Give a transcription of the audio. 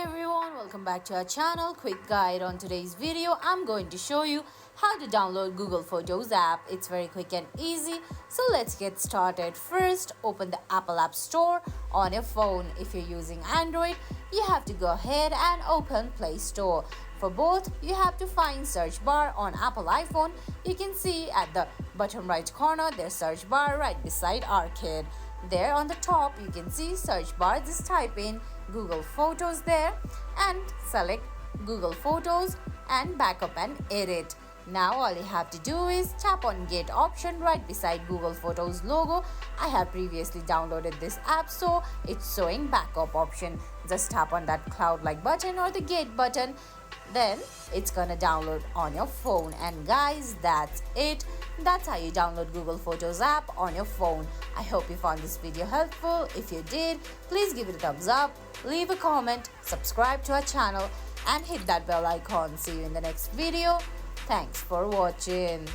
everyone, welcome back to our channel. Quick guide on today's video. I'm going to show you how to download Google Photos app. It's very quick and easy. So let's get started. First, open the Apple App Store on your phone. If you're using Android, you have to go ahead and open Play Store. For both, you have to find search bar. On Apple iPhone, you can see at the bottom right corner there's search bar right beside Arcade. There on the top you can see search bar. Just type in Google Photos there and select Google Photos and backup and edit. Now all you have to do is tap on Get option right beside Google Photos logo. I have previously downloaded this app, so it's showing backup option. Just tap on that cloud like button or the Get button. Then it's gonna download on your phone. And guys, that's it. That's how you download Google Photos app on your phone. I hope you found this video helpful. If you did, please give it a thumbs up, leave a comment, subscribe to our channel and hit that bell icon. See you in the next video. Thanks for watching.